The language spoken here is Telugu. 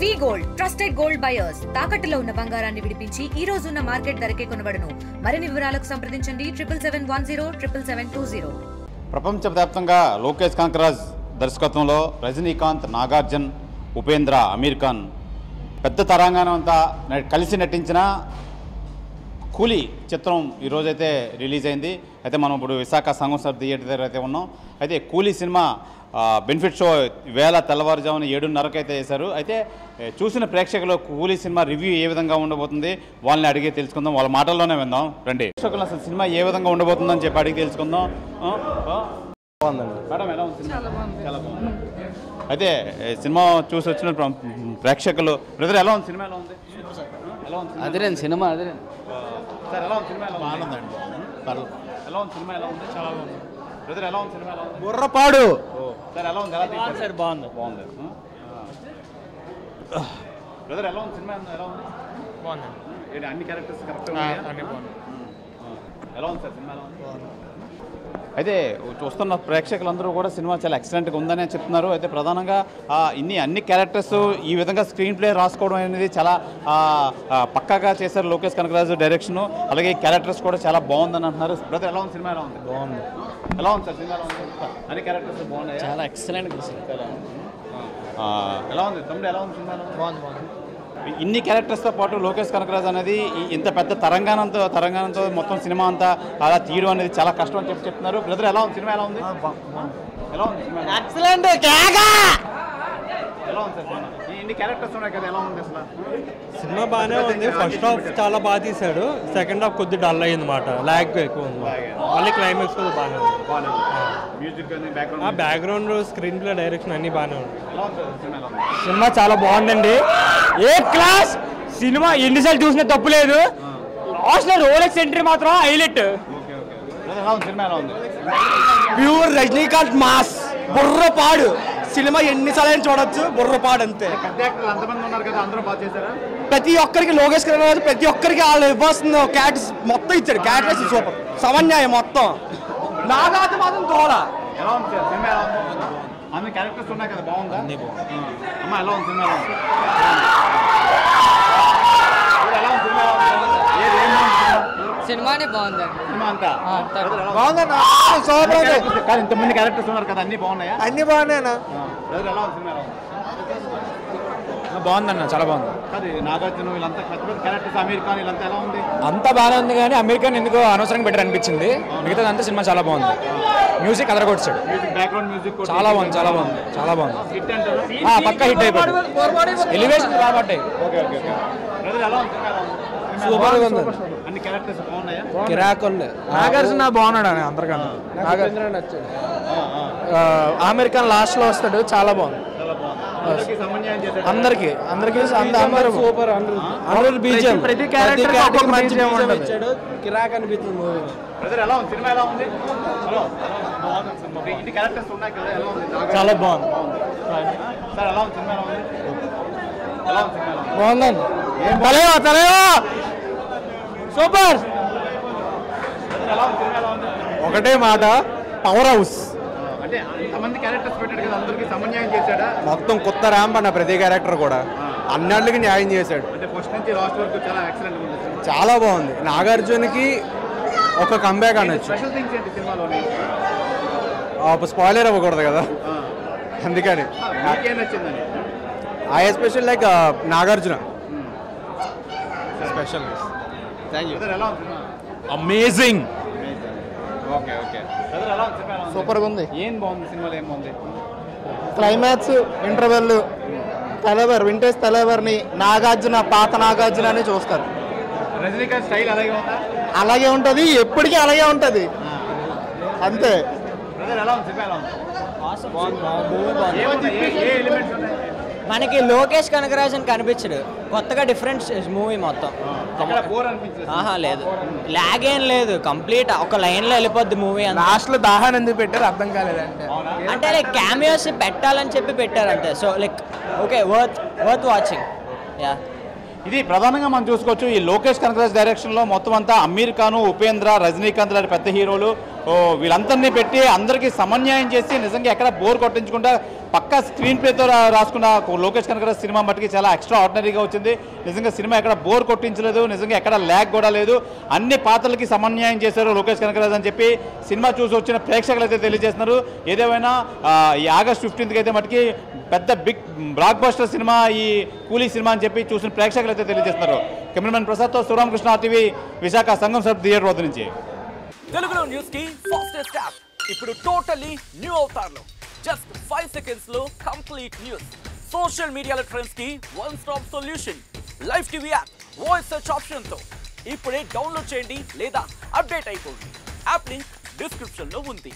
వి గోల్డ్ ట్రస్టెడ్ గోల్డ్ బయర్స్ తాకట్టులో ఉన్న బంగారాన్ని విడిపించి ఈ రోజు ఉన్న మార్కెట్ ధరకే కొనబడును. మరిన్ని వివరాలకు సంప్రదించండి 77107720. ప్రపంచవ్యాప్తంగా లోకేష్ కనకరాజ్ దర్శకత్వంలో రజనీకాంత్, నాగార్జున, ఉపేంద్ర, అమీర్ ఖాన్ పెద్ద తరంగానం అంతా కలిసి నటించిన కూలీ చిత్రం ఈరోజైతే రిలీజ్ అయింది. అయితే మనం ఇప్పుడు విశాఖ సంగం థియేటర్ దగ్గర అయితే ఉన్నాం. అయితే కూలీ సినిమా బెనిఫిట్ షో వేళ తెల్లవారుజామున 7:30కి అయితే వేశారు. అయితే చూసిన ప్రేక్షకులు కూలీ సినిమా రివ్యూ ఏ విధంగా ఉండబోతుంది వాళ్ళని అడిగి తెలుసుకుందాం, వాళ్ళ మాటల్లోనే విందాం రండి. ప్రేక్షకులు అసలు సినిమా ఏ విధంగా ఉండబోతుందని చెప్పి అడిగి తెలుసుకుందాం. మేడం ఎలా ఉంది? చాలా బాగుంది. అయితే సినిమా చూసి వచ్చిన ప్రేక్షకులు బ్రదర్ ఎలా ఉంది? సినిమా ఎలా ఉంది? అదే సినిమా అదే సార్ ఎలా ఉంది? సినిమా ఎలా బాగుందండి. ఎలా ఉంది? సినిమా ఎలా ఉంది? చాలా బాగుంది. బ్రదర్ ఎలా ఉంది? సినిమా ఎలా ఉంది? బుర్రపాడు సార్ ఎలా ఉంది? ఎలా సార్ బాగుంది బాగుంది. బ్రదర్ ఎలా ఉంది? సినిమా ఎలా ఉంది? బాగుంది. అన్ని క్యారెక్టర్స్ కరెక్ట్ అన్ని బాగుంది. ఎలా ఉంది సార్? సినిమా ఎలా ఉంది? అయితే చూస్తున్న ప్రేక్షకులందరూ కూడా సినిమా చాలా ఎక్సలెంట్గా ఉందని చెప్తున్నారు. అయితే ప్రధానంగా అన్ని క్యారెక్టర్స్ ఈ విధంగా స్క్రీన్ ప్లే రాసుకోవడం అనేది చాలా పక్కాగా చేశారు లోకేష్ కనకరాజు డైరెక్షన్. అలాగే క్యారెక్టర్స్ కూడా చాలా బాగుందని అంటున్నారు. బ్రదర్ ఎలా ఉంది? సినిమా ఎలా ఉంది? బాగుంది. ఎలా ఉంది సార్? సినిమా ఎలా ఉంది? అన్ని క్యారెక్టర్స్ బాగున్నాయి, చాలా ఎక్సలెంట్. ఎలా ఉంది తమ్ముడు? ఎలా ఉంది? సినిమా బాగుంది. బాగుంది. ఇన్ని క్యారెక్టర్స్తో పాటు లోకేష్ కనకరాజ్ అనేది ఇంత పెద్ద తరంగానంతో మొత్తం సినిమా అంతా అలా తీయడం అనేది చాలా కష్టం అని చెప్తున్నారు. బ్రదర్ ఎలా ఉంది? సినిమా ఎలా ఉంది? ఎలా ఉంది? Cinema excellent. ఎలా ఉంది సార్? ఇన్ని క్యారెక్టర్స్ ఉన్నాయి కదా, ఎలా ఉంది అసలు? సినిమా బాగానే ఉంది. ఫస్ట్ హాఫ్ చాలా బాగా తీశాడు. సెకండ్ హాఫ్ కొద్దిగా డల్ అయ్యింది మాట, లాగ్ ఎక్కువ ఉంది. మళ్ళీ క్లైమాక్స్ కూడా బాగానే ఉంది. Music background, screen play, direction అన్ని బాగానే ఉంది. ఎలా ఉంది సార్? సినిమా ఎలా ఉంది? సినిమా చాలా బాగుందండి. ఏ క్లాస్ సినిమా, ఎన్నిసార్లు చూసినా తప్పు లేదు. లాస్ట్ లో రోలెక్స్ ఎంట్రీ మాత్రం హైలైట్. ఎలా ఉంది? సినిమా ఎలా ఉంది? ప్యూర్ రజనీకాంత్ మాస్, బుర్రపాడు సినిమా. ఎన్నిసార్లు చూడొచ్చు, బుర్రపాడు అంతే. పెద్ద యాక్టర్లు అంతమంది ఉన్నారు కదా, అందరూ బాగా చేశారా? ప్రతి ఒక్కరికి లోకేష్ కనకరాజు ప్రతి ఒక్కరికి వాళ్ళు ఇవ్వాల్సిన క్యారెక్టర్స్ మొత్తం ఇచ్చాడు. క్యారెక్టర్స్ సూపర్, సమన్యాయం మొత్తం. నాగార్జున మాత్రం తోల. ఎలా ఉంది సార్? సినిమా ఎలా ఉంది? అన్ని క్యారెక్టర్స్ ఉన్నాయి కదా, బాగుందా? అమ్మ ఎలా ఉంది? సినిమా ఎలా ఉంది? ఎలా ఉంది? సినిమా ఎలా ఉంది? సినిమానే బాగుంది. సినిమా అంతా బాగుందన్న, సూపర్ ఉంది. కానీ ఇంతమంది క్యారెక్టర్స్ ఉన్నారు కదా, అన్ని బాగున్నాయా? అన్ని బాగున్నాయన్నా. ఎలా ఉంది? సినిమా ఎలా ఉంది? బాగుందన్న, చాలా బాగుంది. అది నాగార్జున వీళ్ళంతా పెద్ద పెద్ద క్యారెక్టర్స్, అమీర్ ఖాన్ వీళ్ళంతా ఎలా ఉంది? అంతా బాగానే ఉంది కానీ అమీర్ ఖాన్ ఎందుకో అనవసరంగా బెటర్ అనిపించింది. మిగతాది అంతా సినిమా చాలా బాగుంది. మ్యూజిక్ అదరగొట్టాడు, బ్యాక్గ్రౌండ్ మ్యూజిక్ చాలా బాగుంది, చాలా బాగుంది, చాలా బాగుంది. హిట్ అంటారా? పక్కా హిట్ అయిపోయింది. ఎలివేషన్ బాగుంటాయి. Okay okay okay. బ్రదర్ ఎలా ఉంది? సినిమా ఎలా ఉంది? సూపర్ గా ఉంది. అన్ని క్యారెక్టర్స్ బాగున్నాయా? కిరాకుంది. నాగార్జున బాగున్నాడు అని అందరికన్నా. అమీర్ ఖాన్ లాస్ట్ లో వస్తాడు, చాలా బాగుంది. చాలా బాగుంది. అందరికీ సమన్వయం చేశాడు. అందరికి సూపర్. ప్రతి క్యారెక్టర్ మంచి ఇచ్చాడు. కిరాక్ అనిపిస్తుంది మూవీ. బ్రదర్ ఎలా ఉంది? సినిమా ఎలా ఉంది? హలో, బాగుంది. ఇన్ని క్యారెక్టర్స్ ఉన్నాయి కదా, ఎలా ఉంది? చాలా బాగుంది. సార్ ఎలా ఉంది? సినిమా ఎలా ఉంది? ఎలా ఉంది? సినిమా ఎలా ఉంది? బాగుందండి. తలేవా సూపర్. ఎలా ఉంది? సినిమా ఎలా ఉంది? ఒకటే మాట, పవర్ హౌస్. అంటే అంతమంది క్యారెక్టర్స్ పెట్టాడు కదా, అందరికీ సమన్వయం చేశాడా? మొత్తం కొత్త ర్యాంప్ అన్న ప్రతి క్యారెక్టర్ కూడా అన్నిటికీ న్యాయం చేశాడు. అంటే ఫస్ట్ నుంచి లాస్ట్ వరకు చాలా ఎక్సలెంట్ ఉంది. చాలా బాగుంది. నాగార్జునకి ఒక కంబ్యాక్ అనొచ్చు. స్పెషల్ థింగ్స్ ఏంటి సినిమాలోని? స్పాయిలర్ అవ్వకూడదు కదా, అందుకని. మీకేం నచ్చిందని? I special like Nagarjuna special. Thank you. Brother ఎలా ఉంది? Cinema amazing. Okay okay. Brother ఎలా ఉంది? సినిమా ఎలా ఉంది? సూపర్గా ఉంది. ఏం బాగుంది సినిమాలో? ఏం బాగుంది? Climax, interval, Thalaivar vintage తలవర్ని Nagarjuna, పాత నాగార్జున అని చూస్తారు. రజనీకాంత్ స్టైల్ అలాగే ఉందా? అలాగే ఉంటుంది, ఎప్పటికీ అలాగే ఉంటుంది, అంతే. బ్రదర్ ఎలా ఉంది? సినిమా ఎలా ఉంది? ఏముంది? ఏ ఎలిమెంట్స్ ఉన్నాయి? మనకి లోకేష్ కనకరాజ్ అని కనిపించడు, కొత్తగా డిఫరెంట్ మూవీ మొత్తం. బోర్ అనిపించలేదు? ఆహా లేదు, లాగ్ ఏం లేదు, కంప్లీట్ ఒక లైన్ లో వెళ్ళిపోద్ది మూవీ. లాస్ట్ లో దాహాన్ని ఎందుకు పెట్టారు అర్థం కాలేదంటే. అంటే లైక్ క్యామియోస్ పెట్టాలని చెప్పి పెట్టారు అంతే. So like okay, worth watching. Yeah, ఇది ప్రధానంగా మనం చూసుకోవచ్చు. ఈ లోకేష్ కనకరాజ్ డైరెక్షన్లో మొత్తం అంతా అమీర్ ఖాన్, ఉపేంద్ర, రజనీకాంత్ లాంటి పెద్ద హీరోలు, వీళ్ళందరినీ పెట్టి అందరికీ సమన్యాయం చేసి నిజంగా ఎక్కడ బోర్ కొట్టించకుండా పక్కా స్క్రీన్ ప్లేతో రాసుకున్న లోకేష్ కనకరాజ్ సినిమా మట్టుకి చాలా ఎక్స్ట్రా ఆర్డినరీగా వచ్చింది. నిజంగా సినిమా ఎక్కడ బోర్ కొట్టించలేదు, నిజంగా ఎక్కడ ల్యాగ్ కూడా లేదు. అన్ని పాత్రలకి సమన్యాయం చేశారు లోకేష్ కనకరాజ్ అని చెప్పి సినిమా చూసి వచ్చిన ప్రేక్షకులు అయితే తెలియజేస్తున్నారు. ఏదేమైనా ఈ ఆగస్ట్ 15కి అయితే మట్టుకి పెద్ద బిగ్ బ్లాక్ బస్టర్ సినిమా ఈ కూలీ సినిమా అని చెప్పి చూసిన ప్రేక్షకులు అయితే తెలియజేస్తున్నారు. కెమెరామెన్ ప్రసాద్తో శివరామకృష్ణ RTV, విశాఖ సంగం సబ్ థియేటర్ వద్ద నుంచి. తెలుగులో న్యూస్ కి ఫాస్టెస్ట్ యాప్ ఇప్పుడు టోటలీ న్యూ అవతార్లో జస్ట్ 5 seconds లో కంప్లీట్ న్యూస్. సోషల్ మీడియాలో ట్రెండ్స్ కి one stop solution. Live TV app voice search option తో ఇప్పుడే డౌన్లోడ్ చేయండి లేదా అప్డేట్ అయిపోండి. యాప్ లింక్ డిస్క్రిప్షన్ లో ఉంది.